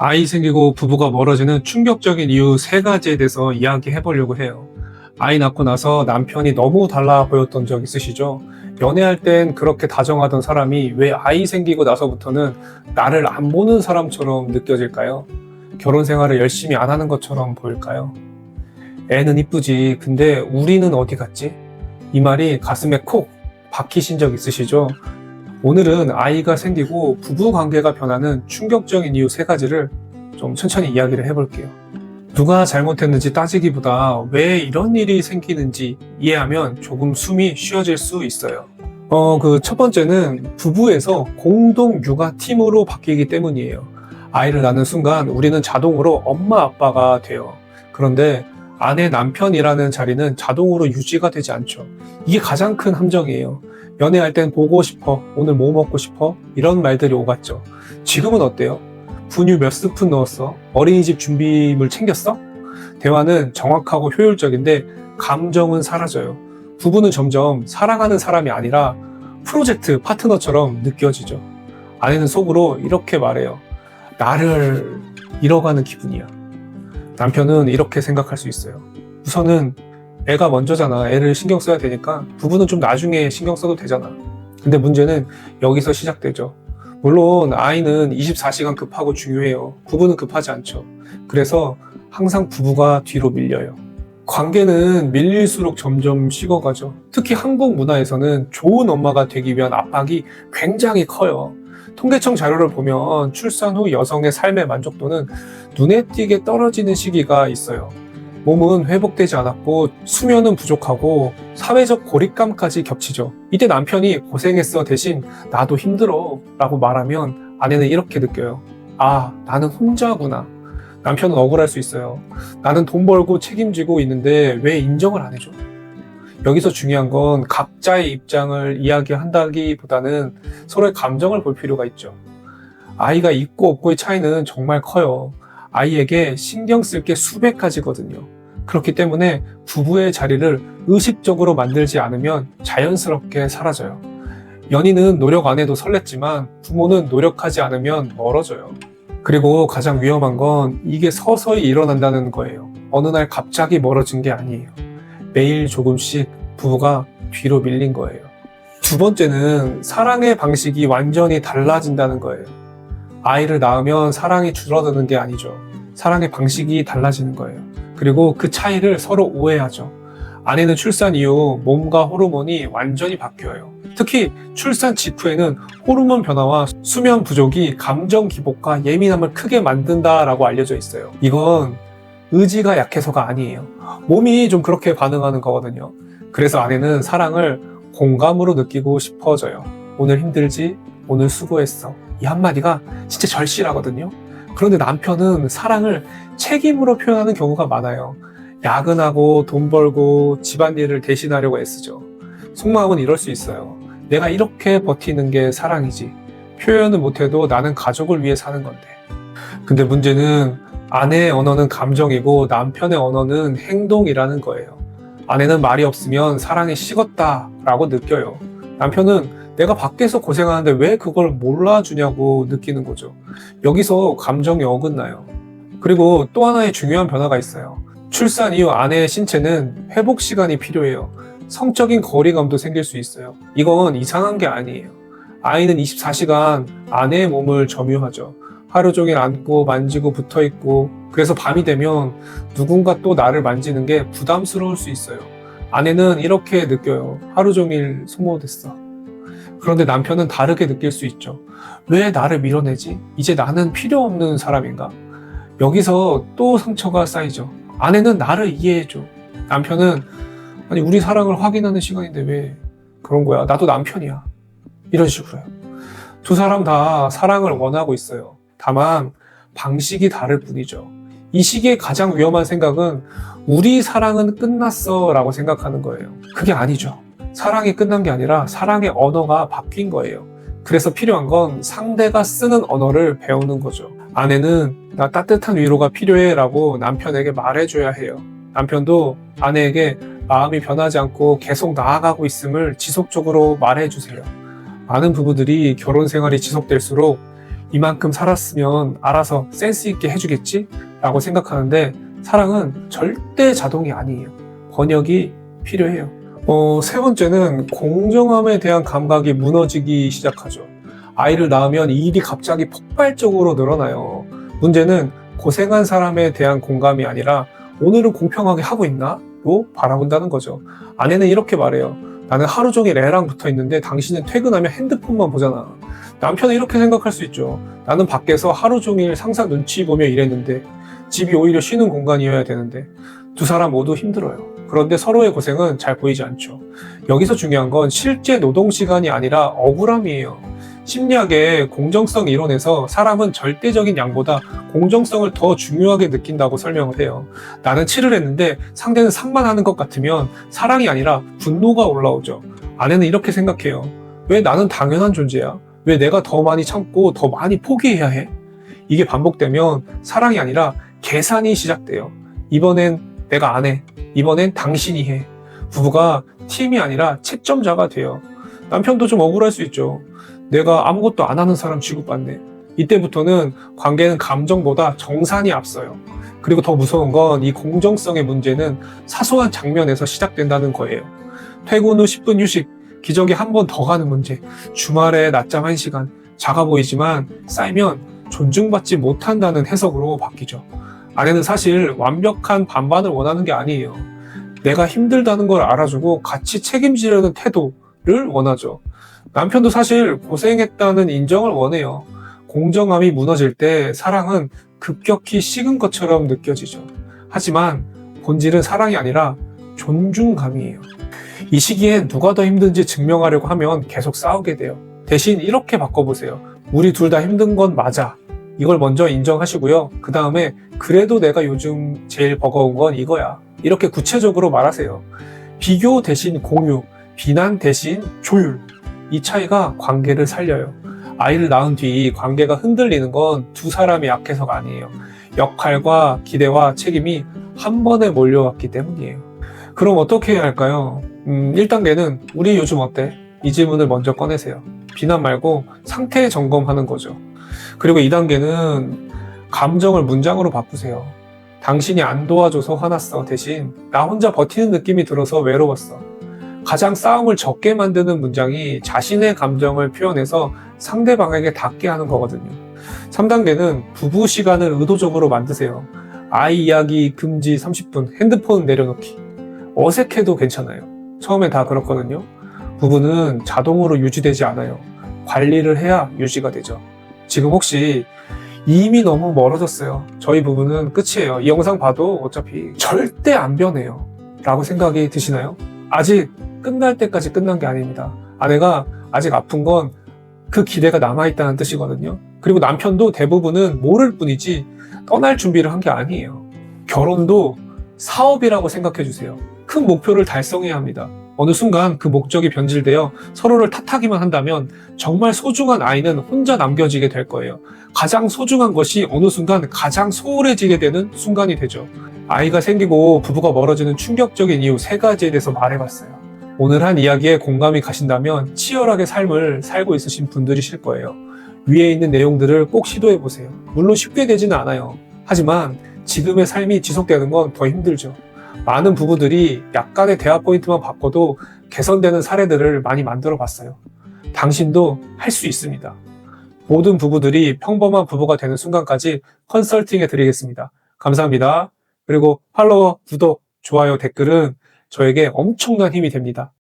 아이 생기고 부부가 멀어지는 충격적인 이유 세 가지에 대해서 이야기해 보려고 해요. 아이 낳고 나서 남편이 너무 달라 보였던 적 있으시죠? 연애할 땐 그렇게 다정하던 사람이 왜 아이 생기고 나서부터는 나를 안 보는 사람처럼 느껴질까요? 결혼 생활을 열심히 안 하는 것처럼 보일까요? 애는 이쁘지. 근데 우리는 어디 갔지? 이 말이 가슴에 콕 박히신 적 있으시죠? 오늘은 아이가 생기고 부부 관계가 변하는 충격적인 이유 세 가지를 좀 천천히 이야기를 해볼게요. 누가 잘못했는지 따지기보다 왜 이런 일이 생기는지 이해하면 조금 숨이 쉬어질 수 있어요. 그 첫 번째는 부부에서 공동 육아 팀으로 바뀌기 때문이에요. 아이를 낳는 순간 우리는 자동으로 엄마 아빠가 돼요. 그런데 아내 남편이라는 자리는 자동으로 유지가 되지 않죠. 이게 가장 큰 함정이에요. 연애할 땐 보고 싶어, 오늘 뭐 먹고 싶어? 이런 말들이 오갔죠. 지금은 어때요? 분유 몇 스푼 넣었어? 어린이집 준비물 챙겼어? 대화는 정확하고 효율적인데 감정은 사라져요. 부부는 점점 사랑하는 사람이 아니라 프로젝트 파트너처럼 느껴지죠. 아내는 속으로 이렇게 말해요. 나를 잃어가는 기분이야. 남편은 이렇게 생각할 수 있어요. 우선은 애가 먼저잖아. 애를 신경 써야 되니까 부부는 좀 나중에 신경 써도 되잖아. 근데 문제는 여기서 시작되죠. 물론 아이는 24시간 급하고 중요해요. 부부는 급하지 않죠. 그래서 항상 부부가 뒤로 밀려요. 관계는 밀릴수록 점점 식어가죠. 특히 한국 문화에서는 좋은 엄마가 되기 위한 압박이 굉장히 커요. 통계청 자료를 보면 출산 후 여성의 삶의 만족도는 눈에 띄게 떨어지는 시기가 있어요. 몸은 회복되지 않았고 수면은 부족하고 사회적 고립감까지 겹치죠. 이때 남편이 고생했어 대신 나도 힘들어 라고 말하면 아내는 이렇게 느껴요. 아, 나는 혼자구나. 남편은 억울할 수 있어요. 나는 돈 벌고 책임지고 있는데 왜 인정을 안 해줘? 여기서 중요한 건 각자의 입장을 이야기한다기보다는 서로의 감정을 볼 필요가 있죠. 아이가 있고 없고의 차이는 정말 커요. 아이에게 신경 쓸 게 수백 가지거든요. 그렇기 때문에 부부의 자리를 의식적으로 만들지 않으면 자연스럽게 사라져요. 연인은 노력 안 해도 설렜지만 부모는 노력하지 않으면 멀어져요. 그리고 가장 위험한 건 이게 서서히 일어난다는 거예요. 어느 날 갑자기 멀어진 게 아니에요. 매일 조금씩 부부가 뒤로 밀린 거예요. 두 번째는 사랑의 방식이 완전히 달라진다는 거예요. 아이를 낳으면 사랑이 줄어드는 게 아니죠. 사랑의 방식이 달라지는 거예요. 그리고 그 차이를 서로 오해하죠. 아내는 출산 이후 몸과 호르몬이 완전히 바뀌어요. 특히 출산 직후에는 호르몬 변화와 수면 부족이 감정 기복과 예민함을 크게 만든다라고 알려져 있어요. 이건 의지가 약해서가 아니에요. 몸이 좀 그렇게 반응하는 거거든요. 그래서 아내는 사랑을 공감으로 느끼고 싶어져요. 오늘 힘들지? 오늘 수고했어. 이 한마디가 진짜 절실하거든요. 그런데 남편은 사랑을 책임으로 표현하는 경우가 많아요. 야근하고 돈 벌고 집안일을 대신하려고 애쓰죠. 속마음은 이럴 수 있어요. 내가 이렇게 버티는 게 사랑이지. 표현은 못해도 나는 가족을 위해 사는 건데. 근데 문제는 아내의 언어는 감정이고 남편의 언어는 행동이라는 거예요. 아내는 말이 없으면 사랑이 식었다라고 느껴요. 남편은 내가 밖에서 고생하는데 왜 그걸 몰라주냐고 느끼는 거죠. 여기서 감정이 어긋나요. 그리고 또 하나의 중요한 변화가 있어요. 출산 이후 아내의 신체는 회복 시간이 필요해요. 성적인 거리감도 생길 수 있어요. 이건 이상한 게 아니에요. 아이는 24시간 아내의 몸을 점유하죠. 하루 종일 안고 만지고 붙어있고, 그래서 밤이 되면 누군가 또 나를 만지는 게 부담스러울 수 있어요. 아내는 이렇게 느껴요. 하루 종일 소모됐어. 그런데 남편은 다르게 느낄 수 있죠. 왜 나를 밀어내지? 이제 나는 필요 없는 사람인가? 여기서 또 상처가 쌓이죠. 아내는 나를 이해해줘. 남편은 아니 우리 사랑을 확인하는 시간인데 왜 그런 거야? 나도 남편이야. 이런 식으로요. 두 사람 다 사랑을 원하고 있어요. 다만 방식이 다를 뿐이죠. 이 시기에 가장 위험한 생각은 우리 사랑은 끝났어 라고 생각하는 거예요. 그게 아니죠. 사랑이 끝난 게 아니라 사랑의 언어가 바뀐 거예요. 그래서 필요한 건 상대가 쓰는 언어를 배우는 거죠. 아내는 나 따뜻한 위로가 필요해 라고 남편에게 말해줘야 해요. 남편도 아내에게 마음이 변하지 않고 계속 나아가고 있음을 지속적으로 말해주세요. 많은 부부들이 결혼 생활이 지속될수록 이만큼 살았으면 알아서 센스 있게 해주겠지? 라고 생각하는데 사랑은 절대 자동이 아니에요. 번역이 필요해요. 세 번째는 공정함에 대한 감각이 무너지기 시작하죠. 아이를 낳으면 이 일이 갑자기 폭발적으로 늘어나요. 문제는 고생한 사람에 대한 공감이 아니라 오늘은 공평하게 하고 있나? 로 바라본다는 거죠. 아내는 이렇게 말해요. 나는 하루 종일 애랑 붙어 있는데 당신은 퇴근하면 핸드폰만 보잖아. 남편은 이렇게 생각할 수 있죠. 나는 밖에서 하루 종일 상사 눈치 보며 일했는데 집이 오히려 쉬는 공간이어야 되는데 두 사람 모두 힘들어요. 그런데 서로의 고생은 잘 보이지 않죠. 여기서 중요한 건 실제 노동 시간이 아니라 억울함이에요. 심리학의 공정성 이론에서 사람은 절대적인 양보다 공정성을 더 중요하게 느낀다고 설명을 해요. 나는 7을 했는데 상대는 3만 하는 것 같으면 사랑이 아니라 분노가 올라오죠. 아내는 이렇게 생각해요. 왜 나는 당연한 존재야? 왜 내가 더 많이 참고 더 많이 포기해야 해? 이게 반복되면 사랑이 아니라 계산이 시작돼요. 이번엔 내가 안 해. 이번엔 당신이 해. 부부가 팀이 아니라 채점자가 돼요. 남편도 좀 억울할 수 있죠. 내가 아무것도 안 하는 사람 취급받네. 이때부터는 관계는 감정보다 정산이 앞서요. 그리고 더 무서운 건 이 공정성의 문제는 사소한 장면에서 시작된다는 거예요. 퇴근 후 10분 휴식, 기저귀 한 번 더 가는 문제, 주말에 낮잠 1시간, 작아 보이지만 쌓이면 존중받지 못한다는 해석으로 바뀌죠. 아내는 사실 완벽한 반반을 원하는 게 아니에요. 내가 힘들다는 걸 알아주고 같이 책임지려는 태도를 원하죠. 남편도 사실 고생했다는 인정을 원해요. 공정함이 무너질 때 사랑은 급격히 식은 것처럼 느껴지죠. 하지만 본질은 사랑이 아니라 존중감이에요. 이 시기에 누가 더 힘든지 증명하려고 하면 계속 싸우게 돼요. 대신 이렇게 바꿔보세요. 우리 둘 다 힘든 건 맞아. 이걸 먼저 인정하시고요. 그 다음에 그래도 내가 요즘 제일 버거운 건 이거야. 이렇게 구체적으로 말하세요. 비교 대신 공유, 비난 대신 조율. 이 차이가 관계를 살려요. 아이를 낳은 뒤 관계가 흔들리는 건 두 사람이 약해서가 아니에요. 역할과 기대와 책임이 한 번에 몰려왔기 때문이에요. 그럼 어떻게 해야 할까요? 1단계는 우리 요즘 어때? 이 질문을 먼저 꺼내세요. 비난 말고 상태 점검하는 거죠. 그리고 2단계는 감정을 문장으로 바꾸세요. 당신이 안 도와줘서 화났어. 대신 나 혼자 버티는 느낌이 들어서 외로웠어. 가장 싸움을 적게 만드는 문장이 자신의 감정을 표현해서 상대방에게 닿게 하는 거거든요. 3단계는 부부 시간을 의도적으로 만드세요. 아이 이야기 금지 30분, 핸드폰 내려놓기. 어색해도 괜찮아요. 처음에 다 그렇거든요. 부부는 자동으로 유지되지 않아요. 관리를 해야 유지가 되죠. 지금 혹시 이미 너무 멀어졌어요. 저희 부부는 끝이에요. 이 영상 봐도 어차피 절대 안 변해요. 라고 생각이 드시나요? 아직 끝날 때까지 끝난 게 아닙니다. 아내가 아직 아픈 건 그 기대가 남아있다는 뜻이거든요. 그리고 남편도 대부분은 모를 뿐이지 떠날 준비를 한 게 아니에요. 결혼도 사업이라고 생각해 주세요. 큰 목표를 달성해야 합니다. 어느 순간 그 목적이 변질되어 서로를 탓하기만 한다면 정말 소중한 아이는 혼자 남겨지게 될 거예요. 가장 소중한 것이 어느 순간 가장 소홀해지게 되는 순간이 되죠. 아이가 생기고 부부가 멀어지는 충격적인 이유 3가지에 대해서 말해봤어요. 오늘 한 이야기에 공감이 가신다면 치열하게 삶을 살고 있으신 분들이실 거예요. 위에 있는 내용들을 꼭 시도해보세요. 물론 쉽게 되지는 않아요. 하지만 지금의 삶이 지속되는 건 더 힘들죠. 많은 부부들이 약간의 대화 포인트만 바꿔도 개선되는 사례들을 많이 만들어 봤어요. 당신도 할 수 있습니다. 모든 부부들이 평범한 부부가 되는 순간까지 컨설팅 해드리겠습니다. 감사합니다. 그리고 팔로워, 구독, 좋아요, 댓글은 저에게 엄청난 힘이 됩니다.